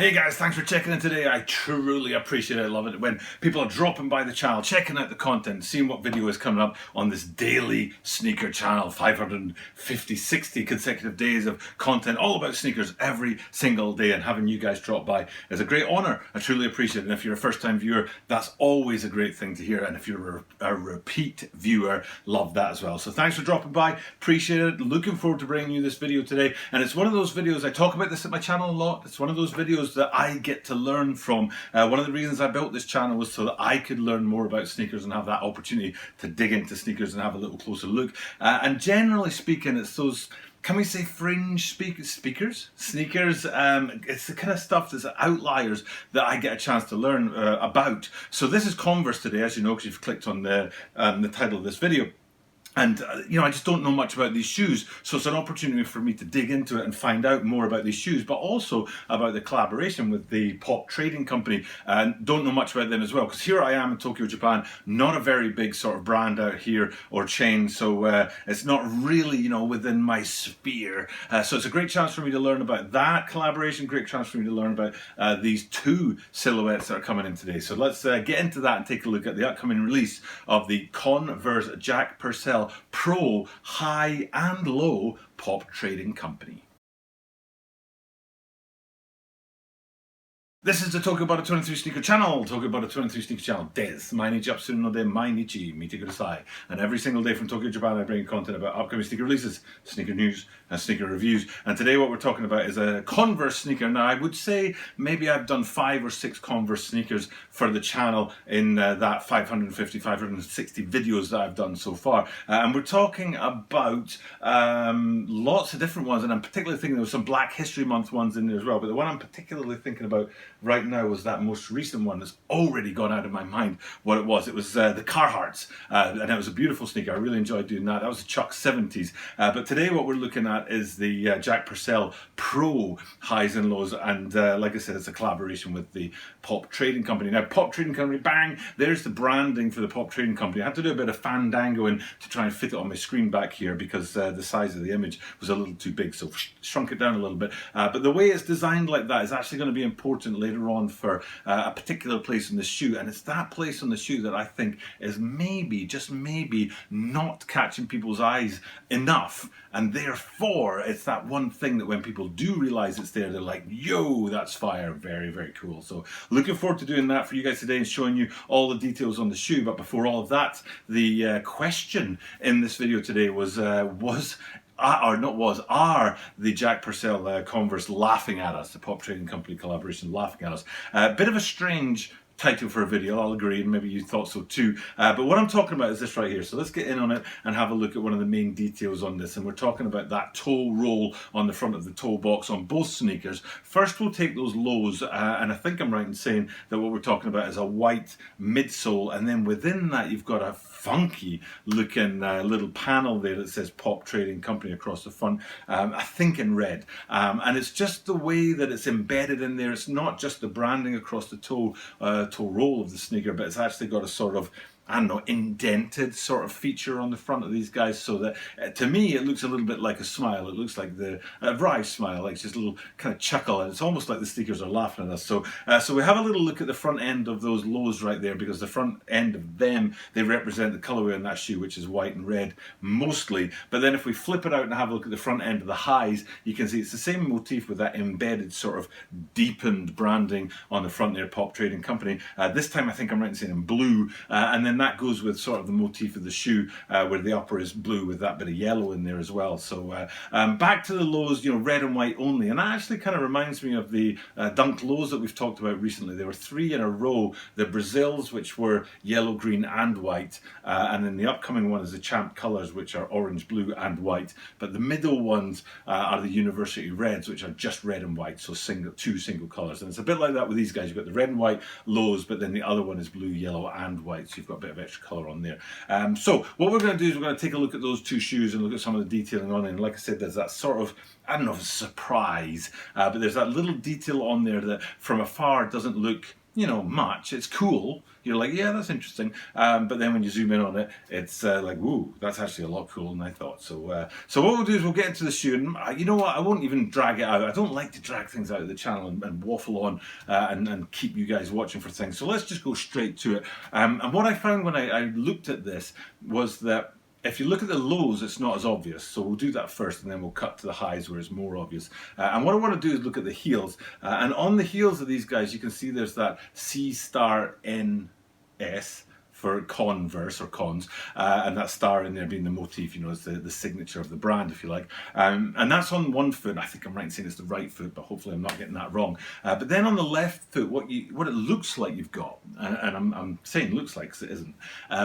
Hey guys, thanks for checking in today. I truly appreciate it. I love it when people are dropping by the channel, checking out the content, seeing what video is coming up on this daily sneaker channel. 550, 60 consecutive days of content all about sneakers every single day, and having you guys drop by is a great honor. I truly appreciate it. And if you're a first time viewer, that's always a great thing to hear. And if you're a repeat viewer, love that as well. So thanks for dropping by. Appreciate it. Looking forward to bringing you this video today. And it's one of those videos, I talk about this at my channel a lot. It's one of those videos that I get to learn from. One of the reasons I built this channel was so that I could learn more about sneakers and have that opportunity to dig into sneakers and have a little closer look. And generally speaking, it's those, can we say, fringe sneakers? It's the kind of stuff that's outliers that I get a chance to learn about. So this is Converse today, as you know, because you've clicked on the title of this video. And, I just don't know much about these shoes, so it's an opportunity for me to dig into it and find out more about these shoes, but also about the collaboration with the Pop Trading Company. And don't know much about them as well, because here I am in Tokyo, Japan, not a very big sort of brand out here or chain, so it's not really, within my sphere. So it's a great chance for me to learn about that collaboration, great chance for me to learn about these two silhouettes that are coming in today. So let's get into that and take a look at the upcoming release of the Converse Jack Purcell Pro High and Low Pop Trading Company. This is the Tokyo About 23 Sneaker Channel, Tokyo About 23 Sneaker Channel des. Mainichi Apsu no de Mainichi Mite Kudasai. And every single day from Tokyo, Japan, I bring content about upcoming sneaker releases, sneaker news, and sneaker reviews. And today what we're talking about is a Converse sneaker. Now I would say maybe I've done 5 or 6 Converse sneakers for the channel in that 550, 560 videos that I've done so far. And we're talking about lots of different ones, and I'm particularly thinking there was some Black History Month ones in there as well. But the one I'm particularly thinking about right now was that most recent one that's already gone out of my mind what it was. It was the Carhartts, and it was a beautiful sneaker. I really enjoyed doing that. That was the Chuck 70s. But today what we're looking at is the Jack Purcell Pro highs and lows, and like I said, it's a collaboration with the Pop Trading Company. Now, Pop Trading Company, bang, there's the branding for the Pop Trading Company. I had to do a bit of fandangoing to try and fit it on my screen back here because the size of the image was a little too big, so shrunk it down a little bit. But the way it's designed like that is actually going to be important later on for a particular place in the shoe, and it's that place on the shoe that I think is maybe, just maybe, not catching people's eyes enough, and therefore it's that one thing that when people do realize it's there, they're like, yo, that's fire. Very, very cool. So looking forward to doing that for you guys today and showing you all the details on the shoe. But before all of that, the question in this video today are the Jack Purcell Converse laughing at us, the Pop Trading Company collaboration laughing at us. Bit of a strange title for a video, I'll agree, and maybe you thought so too. But what I'm talking about is this right here. So let's get in on it and have a look at one of the main details on this. And we're talking about that toe roll on the front of the toe box on both sneakers. First, we'll take those lows, and I think I'm right in saying that what we're talking about is a white midsole, and then within that you've got a funky looking little panel there that says Pop Trading Company across the front, I think in red. And it's just the way that it's embedded in there. It's not just the branding across the toe roll of the sneaker, but it's actually got a sort of, I don't know, indented sort of feature on the front of these guys, so that to me it looks a little bit like a smile. It looks like the wry smile, like just a little kind of chuckle, and it's almost like the sneakers are laughing at us. So so we have a little look at the front end of those lows right there, because the front end of them, they represent the colorway on that shoe, which is white and red mostly. But then if we flip it out and have a look at the front end of the highs, you can see it's the same motif with that embedded sort of deepened branding on the front there, Pop Trading Company. This time I think I'm right in saying in blue, and then that goes with sort of the motif of the shoe, where the upper is blue with that bit of yellow in there as well. So back to the lows, red and white only, and that actually kind of reminds me of the Dunk lows that we've talked about recently. There were 3 in a row: the Brazils, which were yellow, green and white, and then the upcoming one is the Champ colors, which are orange, blue and white. But the middle ones are the University Reds, which are just red and white, so two single colors. And it's a bit like that with these guys. You've got the red and white lows, but then the other one is blue, yellow and white, so you've got a bit of extra color on there. So what we're going to do is we're going to take a look at those two shoes and look at some of the detailing on it. And like I said, there's that sort of, I don't know if it's a surprise, but there's that little detail on there that from afar doesn't look much. It's cool. You're like, yeah, that's interesting. But then when you zoom in on it, it's like, whoa, that's actually a lot cooler than I thought. So so what we'll do is we'll get into the shoe, and you know what? I won't even drag it out. I don't like to drag things out of the channel and waffle on and keep you guys watching for things. So let's just go straight to it. And what I found when I looked at this was that if you look at the lows, it's not as obvious. So we'll do that first, and then we'll cut to the highs where it's more obvious. And what I want to do is look at the heels. And on the heels of these guys, you can see there's that C star NS for Converse or Cons, and that star in there being the motif, it's the signature of the brand, if you like. And that's on one foot. I think I'm right in saying it's the right foot, but hopefully I'm not getting that wrong. But then on the left foot, what it looks like you've got, and I'm saying looks like because it isn't,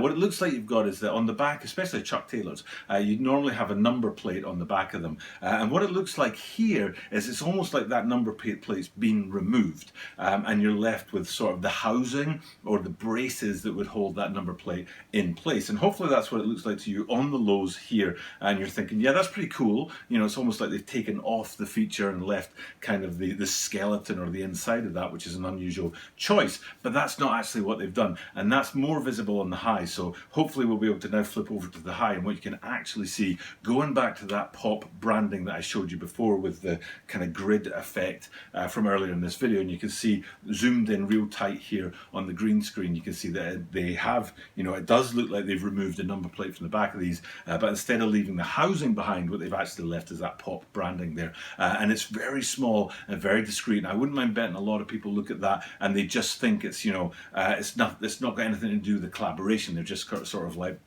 what it looks like you've got is that on the back, especially Chuck Taylors, you normally have a number plate on the back of them. And what it looks like here is it's almost like that number plate's been removed, and you're left with sort of the housing or the braces that would hold that number plate in place. And hopefully that's what it looks like to you on the lows here, and you're thinking, yeah, that's pretty cool. It's almost like they've taken off the feature and left kind of the skeleton or the inside of that, which is an unusual choice, but that's not actually what they've done, and that's more visible on the high. So hopefully we'll be able to now flip over to the high, and what you can actually see, going back to that pop branding that I showed you before with the kind of grid effect from earlier in this video, and you can see zoomed in real tight here on the green screen, you can see that they have, it does look like they've removed a number plate from the back of these, but instead of leaving the housing behind, what they've actually left is that pop branding there. And it's very small and very discreet, and I wouldn't mind betting a lot of people look at that and they just think it's, it's not got anything to do with the collaboration. They're just sort of like,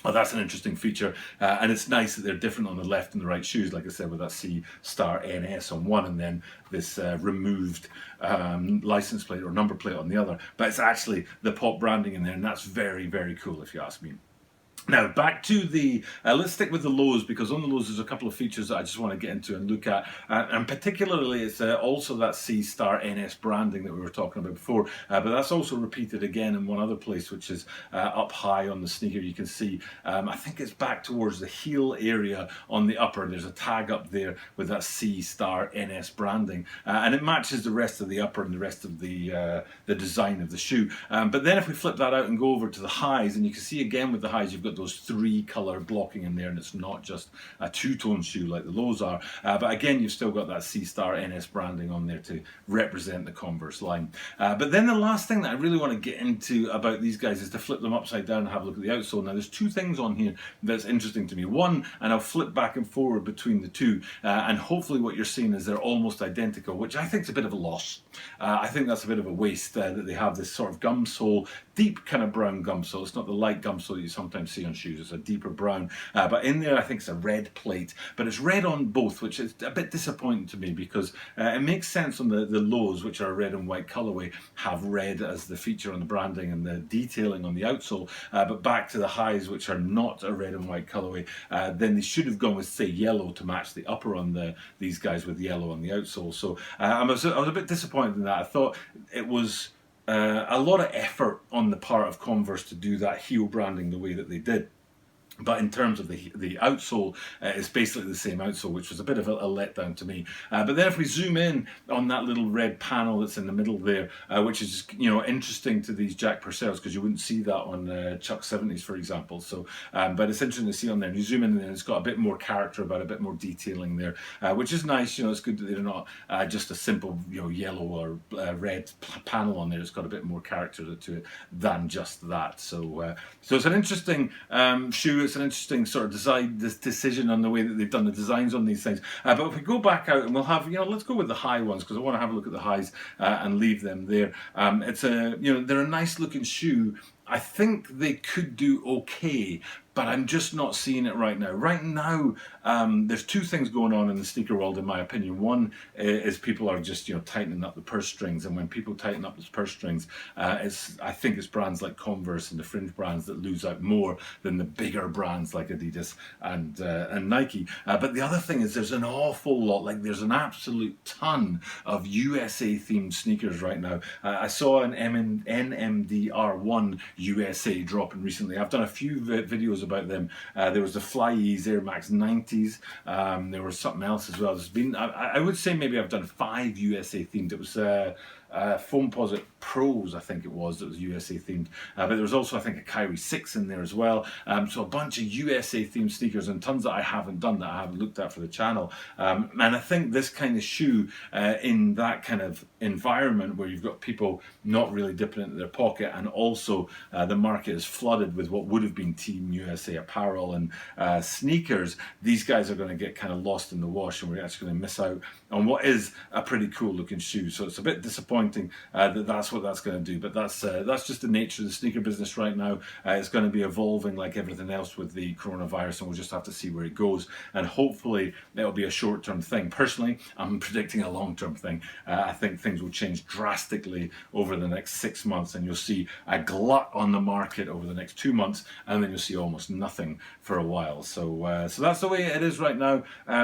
oh, that's an interesting feature, and it's nice that they're different on the left and the right shoes, like I said, with that C star NS on one and then this removed license plate or number plate on the other. But it's actually the pop branding in there, and that's very, very cool if you ask me. Now back to the, let's stick with the lows, because on the lows there's a couple of features that I just want to get into and look at, and particularly it's also that C star NS branding that we were talking about before, but that's also repeated again in one other place, which is up high on the sneaker. You can see, I think it's back towards the heel area on the upper, there's a tag up there with that C star NS branding, and it matches the rest of the upper and the rest of the design of the shoe. But then if we flip that out and go over to the highs, and you can see again with the highs you've got those three color blocking in there, and it's not just a two-tone shoe like the lows are, but again you've still got that C star NS branding on there to represent the Converse line. But then the last thing that I really want to get into about these guys is to flip them upside down and have a look at the outsole. Now there's two things on here that's interesting to me. One, and I'll flip back and forward between the two, and hopefully what you're seeing is they're almost identical, which I think is a bit of a loss. I think that's a bit of a waste that they have this sort of gum sole, deep kind of brown gum sole. It's not the light gum sole that you sometimes see on shoes, it's a deeper brown, but in there I think it's a red plate, but it's red on both, which is a bit disappointing to me, because it makes sense on the lows, which are a red and white colorway, have red as the feature on the branding and the detailing on the outsole, but back to the highs, which are not a red and white colorway, then they should have gone with, say, yellow to match the upper on these guys with yellow on the outsole. So I was a bit disappointed in that. I thought it was a lot of effort on the part of Converse to do that heel branding the way that they did. But in terms of the outsole, it's basically the same outsole, which was a bit of a letdown to me. But then if we zoom in on that little red panel that's in the middle there, which is interesting to these Jack Purcells, because you wouldn't see that on Chuck 70s, for example. So, but it's interesting to see on there. And you zoom in and it's got a bit more character about it, a bit more detailing there, which is nice. It's good that they're not just a simple yellow or red panel on there. It's got a bit more character to it than just that. So, so it's an interesting shoe. It's an interesting sort of decision on the way that they've done the designs on these things. But if we go back out and we'll have, let's go with the high ones, because I want to have a look at the highs and leave them there. It's a, they're a nice looking shoe. I think they could do okay, but I'm just not seeing it right now. Right now, there's two things going on in the sneaker world, in my opinion. One is people are just tightening up the purse strings, and when people tighten up the purse strings, I think it's brands like Converse and the fringe brands that lose out more than the bigger brands like Adidas and Nike. But the other thing is there's an awful lot, like there's an absolute ton of USA themed sneakers right now. I saw an NMDR1 USA dropping recently. I've done a few videos about them. There was the Fly-Ease Air Max 90s. There was something else as well. There's been, I would say maybe I've done 5 USA themed. It was Foamposite Pros, I think it was, that was USA themed. But there was also, I think, a Kyrie 6 in there as well. So a bunch of USA themed sneakers, and tons that I haven't done, that I haven't looked at for the channel. And I think this kind of shoe in that kind of environment where you've got people not really dipping into their pocket, and also the market is flooded with what would have been Team USA apparel and sneakers, these guys are going to get kind of lost in the wash, and we're actually going to miss out on what is a pretty cool looking shoe. So it's a bit disappointing that that's what that's going to do, but that's just the nature of the sneaker business right now. It's going to be evolving like everything else with the coronavirus, and we'll just have to see where it goes, and hopefully it'll be a short-term thing. Personally, I'm predicting a long-term thing. I think things will change drastically over the next 6 months, and you'll see a glut on the market over the next 2 months, and then you'll see almost nothing for a while. So that's the way it is right now.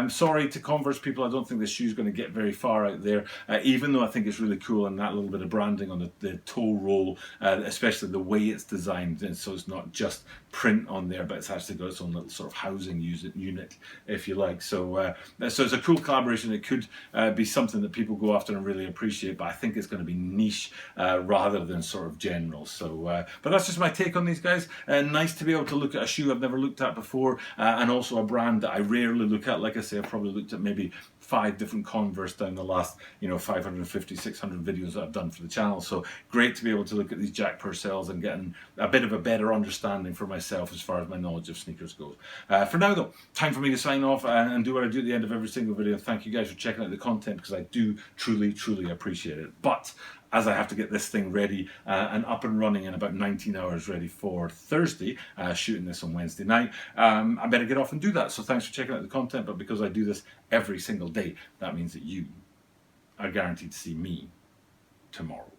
Sorry to Converse people, I don't think this shoe is going to get very far out there, even though I think it's really cool, and that little bit of branding on the toe roll, especially the way it's designed, and so it's not just print on there, but it's actually got its own little sort of housing unit, if you like. So it's a cool collaboration. It could be something that people go after and really appreciate, but I think it's going to be niche rather than sort of general. So but that's just my take on these guys. Nice to be able to look at a shoe I've never looked at before, and also a brand that I rarely look at. Like I say, I've probably looked at maybe 5 different Converse down the last 550, 600 videos that I've done for the channel. So great to be able to look at these Jack Purcells and getting a bit of a better understanding for myself as far as my knowledge of sneakers goes. For now though, time for me to sign off and do what I do at the end of every single video. Thank you guys for checking out the content, because I do truly appreciate it. But as I have to get this thing ready and up and running in about 19 hours ready for Thursday, shooting this on Wednesday night, I better get off and do that. So thanks for checking out the content, but because I do this every single day, that means that you are guaranteed to see me tomorrow.